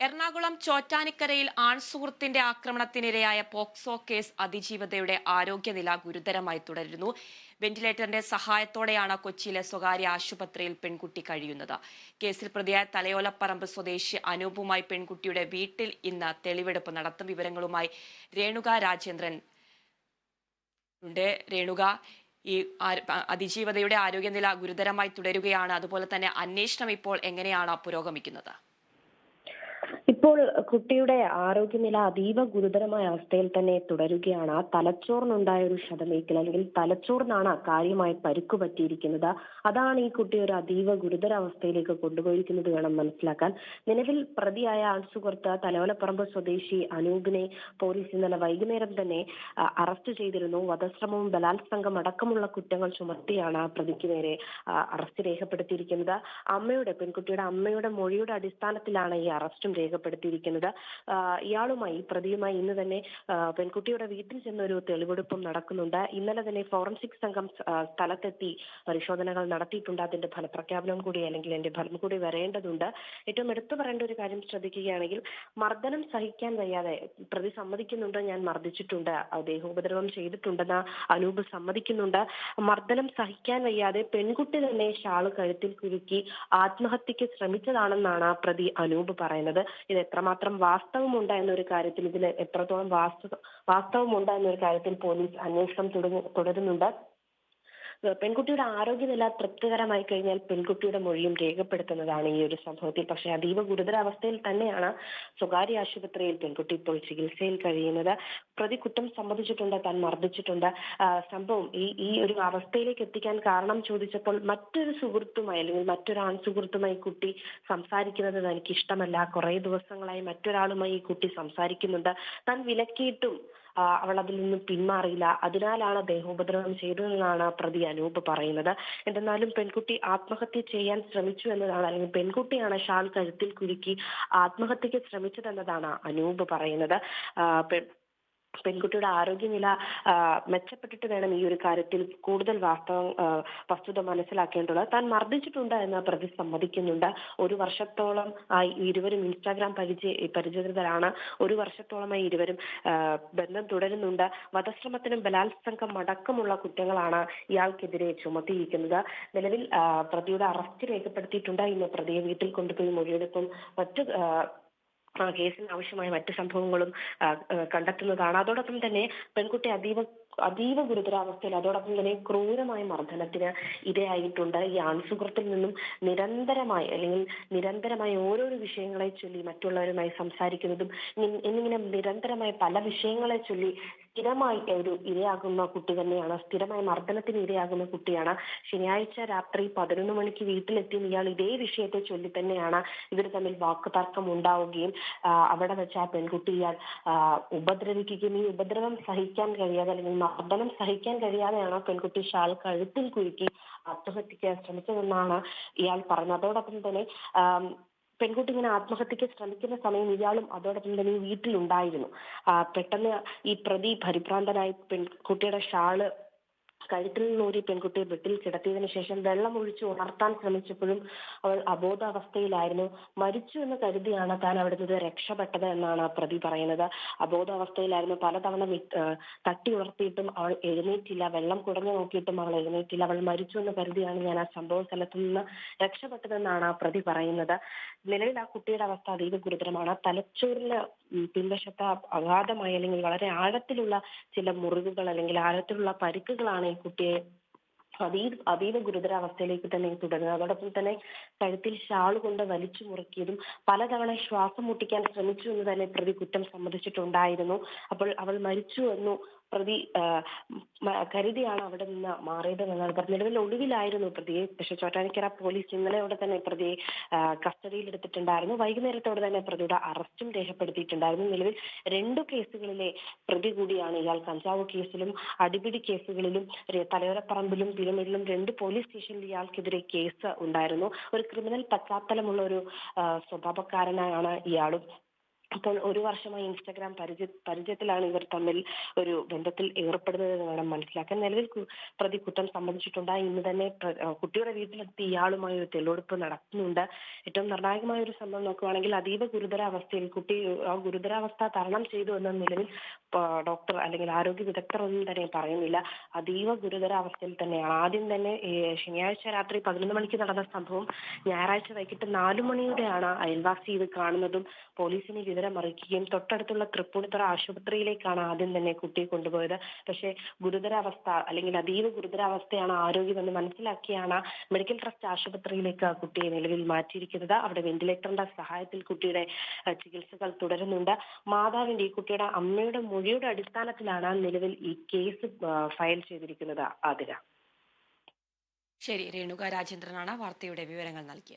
Ernakulam ചോറ്റാനിക്കരയിൽ ആൺസുഹൃത്തിന്റെ ആക്രമണത്തിനിരയായ POCSO case അതിജീവിതയുടെ ആരോഗ്യനില ഗുരുതരമായി തുടരുന്നു. വെന്റിലേറ്ററിന്റെ സഹായത്തോടെയാണ് കൊച്ചിയിലെ സ്വകാര്യ ആശുപത്രിയിൽ പെൺകുട്ടി കഴിയുന്നത്. കേസിൽ പ്രതിയായ തലയോലപ്പറമ്പ് സ്വദേശി അനൂപുമായി പെൺകുട്ടിയുടെ വീട്ടിൽ ഇന്ന് തെളിവെടുപ്പ് നടത്തും. വിവരങ്ങളുമായി രേണുക രാജേന്ദ്രൻ ഉണ്ട്. രേണുക, ഈ അതിജീവിതയുടെ ആരോഗ്യനില ഗുരുതരമായി തുടരുകയാണ്. അതുപോലെ തന്നെ അന്വേഷണം ഇപ്പോൾ എങ്ങനെയാണ് പുരോഗമിക്കുന്നത്? ഇപ്പോൾ കുട്ടിയുടെ ആരോഗ്യനില അതീവ ഗുരുതരമായ അവസ്ഥയിൽ തന്നെ തുടരുകയാണ്. തലച്ചോറിനുണ്ടായ ഒരു ക്ഷതമേക്കൽ അല്ലെങ്കിൽ തലച്ചോറിനാണ് കാര്യമായി പരിക്ക് പറ്റിയിരിക്കുന്നത്. അതാണ് ഈ കുട്ടി ഒരു അതീവ ഗുരുതര അവസ്ഥയിലേക്ക് കൊണ്ടുപോയിരിക്കുന്നത് വേണം മനസ്സിലാക്കാൻ. നിലവിൽ പ്രതിയായ ആൺസുഹൃത്ത് തലയോലപ്പറമ്പ് സ്വദേശി അനൂപിനെ പോലീസ് ഇന്നലെ വൈകുന്നേരം തന്നെ അറസ്റ്റ് ചെയ്തിരുന്നു. വധശ്രമവും ബലാത്സംഗം അടക്കമുള്ള കുറ്റങ്ങൾ ചുമത്തിയാണ് പ്രതിക്ക് നേരെ അറസ്റ്റ് രേഖപ്പെടുത്തിയിരിക്കുന്നത്. പെൺകുട്ടിയുടെ അമ്മയുടെ മൊഴിയുടെ അടിസ്ഥാനത്തിലാണ് ഈ അറസ്റ്റും രേഖപ്പെടുത്തിയിരിക്കുന്നത്. പ്രതിയുമായി ഇന്ന് തന്നെ പെൺകുട്ടിയുടെ വീട്ടിൽ ചെന്നൊരു തെളിവെടുപ്പും നടക്കുന്നുണ്ട്. ഇന്നലെ തന്നെ ഫോറൻസിക് സംഘം സ്ഥലത്തെത്തി പരിശോധനകൾ നടത്തിയിട്ടുണ്ട്. അതിന്റെ ഫലപ്രഖ്യാപനം കൂടി അല്ലെങ്കിൽ എന്റെ ഫലം കൂടി വരേണ്ടതുണ്ട്. ഏറ്റവും എടുത്തു പറയേണ്ട ഒരു കാര്യം ശ്രദ്ധിക്കുകയാണെങ്കിൽ, മർദ്ദനം സഹിക്കാൻ വയ്യാതെ പ്രതി സമ്മതിക്കുന്നുണ്ട്, ഞാൻ മർദ്ദിച്ചിട്ടുണ്ട്, ദേഹോപദ്രവം ചെയ്തിട്ടുണ്ടെന്ന് അനൂപ് സമ്മതിക്കുന്നുണ്ട്. മർദ്ദനം സഹിക്കാൻ വയ്യാതെ പെൺകുട്ടി തന്നെ ഷാള് കഴുത്തിൽ കുരുക്കി ആത്മഹത്യക്ക് ശ്രമിച്ചതാണെന്നാണ് പ്രതി അനൂപ് പറയുന്നത്. ഇത് എത്രമാത്രം വാസ്തവമുണ്ട് എന്നൊരു കാര്യത്തിൽ, ഇതിൽ എത്രത്തോളം വാസ്തവമുണ്ട് എന്നൊരു കാര്യത്തിൽ പോലീസ് അന്വേഷണം തുടരുന്നുണ്ട്. പെൺകുട്ടിയുടെ ആരോഗ്യനില തൃപ്തികരമായി കഴിഞ്ഞാൽ പെൺകുട്ടിയുടെ മൊഴിയും രേഖപ്പെടുത്തുന്നതാണ് ഈ ഒരു സംഭവത്തിൽ. പക്ഷേ അതീവ ഗുരുതരാവസ്ഥയിൽ തന്നെയാണ് സ്വകാര്യ ആശുപത്രിയിൽ പെൺകുട്ടി ഇപ്പോൾ ചികിത്സയിൽ കഴിയുന്നത്. പ്രതി കുറ്റം സമ്മതിച്ചിട്ടുണ്ട്, താൻ മർദ്ദിച്ചിട്ടുണ്ട്. സംഭവം ഈ ഒരു അവസ്ഥയിലേക്ക് എത്തിക്കാൻ കാരണം ചോദിച്ചപ്പോൾ മറ്റൊരു സുഹൃത്തുമായി അല്ലെങ്കിൽ മറ്റൊരു ആൺസുഹൃത്തുമായി കുട്ടി സംസാരിക്കുന്നത് തനിക്ക് ഇഷ്ടമല്ല, കുറെ ദിവസങ്ങളായി മറ്റൊരാളുമായി ഈ കുട്ടി സംസാരിക്കുന്നുണ്ട്, താൻ വിലക്കിയിട്ടും അവൾ അതിൽ നിന്നും പിന്മാറിയില്ല, അതിനാലാണ് ദേഹോപദ്രവം ചെയ്തതെന്നാണ് പ്രതി അനൂപ് പറയുന്നത്. എന്തെന്നാലും പെൺകുട്ടി ആത്മഹത്യ ചെയ്യാൻ ശ്രമിച്ചു എന്നതാണ്, അല്ലെങ്കിൽ പെൺകുട്ടിയാണ് ഷാൾ കഴുത്തിൽ കുരുക്കി ആത്മഹത്യക്ക് ശ്രമിച്ചതെന്നതാണ് അനൂപ് പറയുന്നത്. പെൺകുട്ടിയുടെ ആരോഗ്യനില മെച്ചപ്പെട്ടിട്ട് വേണം ഈ ഒരു കാര്യത്തിൽ കൂടുതൽ വസ്തുത മനസ്സിലാക്കേണ്ടത്. താൻ മർദ്ദിച്ചിട്ടുണ്ട് എന്ന് പ്രതി സമ്മതിക്കുന്നുണ്ട്. ഒരു വർഷത്തോളം ആയി ഇരുവരും ഇൻസ്റ്റാഗ്രാം പരിചിതരാണ്. ഒരു വർഷത്തോളമായി ഇരുവരും ബന്ധം തുടരുന്നുണ്ട്. വധശ്രമത്തിനും ബലാത്സംഗം അടക്കമുള്ള കുറ്റങ്ങളാണ് ഇയാൾക്കെതിരെ ചുമത്തിയിരിക്കുന്നത്. നിലവിൽ പ്രതിയുടെ അറസ്റ്റ് രേഖപ്പെടുത്തിയിട്ടുണ്ട്. ഇന്ന് പ്രതിയെ വീട്ടിൽ കൊണ്ടുപോയി മൊഴിയെടുപ്പും മറ്റു കേസിന് ആവശ്യമായ മറ്റു സംഭവങ്ങളും കണ്ടെത്തുന്നതാണ്. അതോടൊപ്പം തന്നെ പെൺകുട്ടി അതീവ ഗുരുതരാവസ്ഥയിൽ, അതോടൊപ്പം തന്നെ ക്രൂരമായ മർദ്ദനത്തിന് ഇരയായിട്ടുണ്ട്. ഈ ആൺസുഹൃത്തിൽ നിന്നും നിരന്തരമായി ഓരോരോ വിഷയങ്ങളെ ചൊല്ലി മറ്റുള്ളവരുമായി സംസാരിക്കുന്നതും എന്നിങ്ങനെ നിരന്തരമായ പല വിഷയങ്ങളെ ചൊല്ലി സ്ഥിരമായി ഒരു ഇരയാകുന്ന കുട്ടി തന്നെയാണ്. സ്ഥിരമായി മർദ്ദനത്തിന് ഇരയാകുന്ന കുട്ടിയാണ്. ശനിയാഴ്ച രാത്രി 11 മണിക്ക് വീട്ടിലെത്തി ഇയാൾ ഇതേ വിഷയത്തെ ചൊല്ലി തന്നെയാണ് ഇവർ തമ്മിൽ വാക്കുതർക്കം ഉണ്ടാവുകയും അവിടെ വെച്ച് ആ പെൺകുട്ടി ഇയാൾ ഉപദ്രവിക്കുകയും, ഈ ഉപദ്രവം സഹിക്കാൻ കഴിയാതെ അല്ലെങ്കിൽ മർദ്ദനം സഹിക്കാൻ കഴിയാതെയാണ് പെൺകുട്ടി ഷാൾ കഴുത്തിൽ കുരുക്കി ആത്മഹത്യക്ക് ശ്രമിച്ചതെന്നാണ് ഇയാൾ പറഞ്ഞത്. അതോടൊപ്പം തന്നെ പെൺകുട്ടി ഇങ്ങനെ ആത്മഹത്യക്ക് ശ്രമിക്കുന്ന സമയം ഇയാളും അതോടൊപ്പം തന്നെ വീട്ടിലുണ്ടായിരുന്നു. പെട്ടെന്ന് ഈ പ്രതി പരിഭ്രാന്തനായി പെൺകുട്ടിയുടെ ഷാള് കഴുത്തിൽ നിന്നൂരി പെൺകുട്ടിയെ ബെഡിൽ കിടത്തിയതിനു ശേഷം വെള്ളം ഒഴിച്ച് ഉണർത്താൻ ശ്രമിച്ചപ്പോഴും അവൾ അബോധാവസ്ഥയിലായിരുന്നു. മരിച്ചു എന്ന് കരുതിയാണ് താൻ അവിടെ നിന്ന് രക്ഷപ്പെട്ടത് എന്നാണ് പ്രതി പറയുന്നത്. അബോധാവസ്ഥയിലായിരുന്നു. പലതവണ തട്ടി ഉണർത്തിയിട്ടും അവൾ എഴുന്നേറ്റില്ല, വെള്ളം കുടഞ്ഞു നോക്കിയിട്ടും അവൾ എഴുന്നേറ്റില്ല. അവൾ മരിച്ചു എന്ന് കരുതിയാണ് ഞാൻ ആ സംഭവ സ്ഥലത്ത് നിന്ന് രക്ഷപ്പെട്ടതെന്നാണ് പ്രതി പറയുന്നത്. നിലവിൽ ആ കുട്ടിയുടെ അവസ്ഥ അതീവ ഗുരുതരമാണ്. തലച്ചോറിന് പിൻവശത്ത് അഗാധമായി അല്ലെങ്കിൽ വളരെ ആഴത്തിലുള്ള ചില മുറിവുകൾ അല്ലെങ്കിൽ ആഴത്തിലുള്ള പരിക്കുകളാണ് ഈ കുട്ടിയെ അതീവ ഗുരുതരാവസ്ഥയിലേക്ക് തന്നെ തുടരുന്നത്. അതോടൊപ്പം തന്നെ കഴുത്തിൽ ഷാൾ കൊണ്ട് വലിച്ചു മുറുക്കിയതും പലതവണ ശ്വാസം മുട്ടിക്കാൻ ശ്രമിച്ചു എന്ന് തന്നെ പ്രതി കുറ്റം സമ്മതിച്ചിട്ടുണ്ടായിരുന്നു. അപ്പോൾ അവൾ മരിച്ചു എന്നു പ്രതി കരുതിയാണ് അവിടെ നിന്ന് മാറിയതെന്നാണ് പറഞ്ഞത്. നിലവിൽ ഒടുവിലായിരുന്നു പ്രതിയെ, പക്ഷെ ചോറ്റാനിക്കര പോലീസ് ഇന്നലെയോടെ തന്നെ പ്രതിയെ കസ്റ്റഡിയിൽ എടുത്തിട്ടുണ്ടായിരുന്നു. വൈകുന്നേരത്തോടെ തന്നെ പ്രതിയുടെ അറസ്റ്റും രേഖപ്പെടുത്തിയിട്ടുണ്ടായിരുന്നു. നിലവിൽ 2 കേസുകളിലെ പ്രതി കൂടിയാണ് ഇയാൾ. കഞ്ചാവ് കേസിലും അടിപിടി കേസുകളിലും തലയോലപ്പറമ്പിലും പീരുമേടിലും 2 പോലീസ് സ്റ്റേഷനിൽ ഇയാൾക്കെതിരെ കേസ് ഉണ്ടായിരുന്നു. ഒരു ക്രിമിനൽ പശ്ചാത്തലമുള്ള ഒരു സ്വഭാവക്കാരനായാണ് ഇയാളും. അപ്പോൾ ഒരു വർഷമായി ഇൻസ്റ്റഗ്രാം പരിചയത്തിലാണ് ഇവർ തമ്മിൽ ഒരു ബന്ധത്തിൽ ഏർപ്പെടുന്നതെന്ന് വേണം മനസ്സിലാക്കാൻ. നിലവിൽ പ്രതി കുറ്റം സമ്മതിച്ചിട്ടുണ്ട്. ഇന്ന് തന്നെ കുട്ടിയുടെ വീട്ടിലെത്തി ഇയാളുമായി ഒരു തെളിവെടുപ്പ് നടത്തുന്നുണ്ട്. ഏറ്റവും നിർണായകമായ ഒരു സംഭവം നോക്കുകയാണെങ്കിൽ അതീവ ഗുരുതരാവസ്ഥയിൽ കുട്ടി ആ ഗുരുതരാവസ്ഥ തരണം ചെയ്തു എന്ന നിലവിൽ ഡോക്ടർ അല്ലെങ്കിൽ ആരോഗ്യ വിദഗ്ധർ ഒന്നും തന്നെ പറയുന്നില്ല. അതീവ ഗുരുതരാവസ്ഥയിൽ തന്നെയാണ്. ആദ്യം തന്നെ ശനിയാഴ്ച രാത്രി 11 മണിക്ക് നടന്ന സംഭവം ഞായറാഴ്ച വൈകിട്ട് 4 മണിയോടെയാണ് അയൽവാസി ഇത് കാണുന്നതും പോലീസിനെ വിവരം അറിയിക്കുകയും തൊട്ടടുത്തുള്ള തൃപ്പൂണിത്തുറ ആശുപത്രിയിലേക്കാണ് ആദ്യം തന്നെ കുട്ടിയെ കൊണ്ടുപോയത്. പക്ഷേ ഗുരുതരാവസ്ഥ അല്ലെങ്കിൽ അതീവ ഗുരുതരാവസ്ഥയാണ് ആരോഗ്യമെന്ന് മനസ്സിലാക്കിയാണ് മെഡിക്കൽ ട്രസ്റ്റ് ആശുപത്രിയിലേക്ക് കുട്ടിയെ നിലവിൽ മാറ്റിയിരിക്കുന്നത്. അവിടെ വെന്റിലേറ്ററിന്റെ സഹായത്തിൽ കുട്ടിയുടെ ചികിത്സകൾ തുടരുന്നുണ്ട്. മാതാവിന്റെ ഈ കുട്ടിയുടെ അമ്മയുടെ മൊഴിയുടെ അടിസ്ഥാനത്തിലാണ് നിലവിൽ ഈ കേസ് ഫയൽ ചെയ്തിരിക്കുന്നത്. ആതിര. ശരി, രേണുക രാജേന്ദ്രനാണ് വാർത്തയുടെ വിവരങ്ങൾ നൽകിയത്.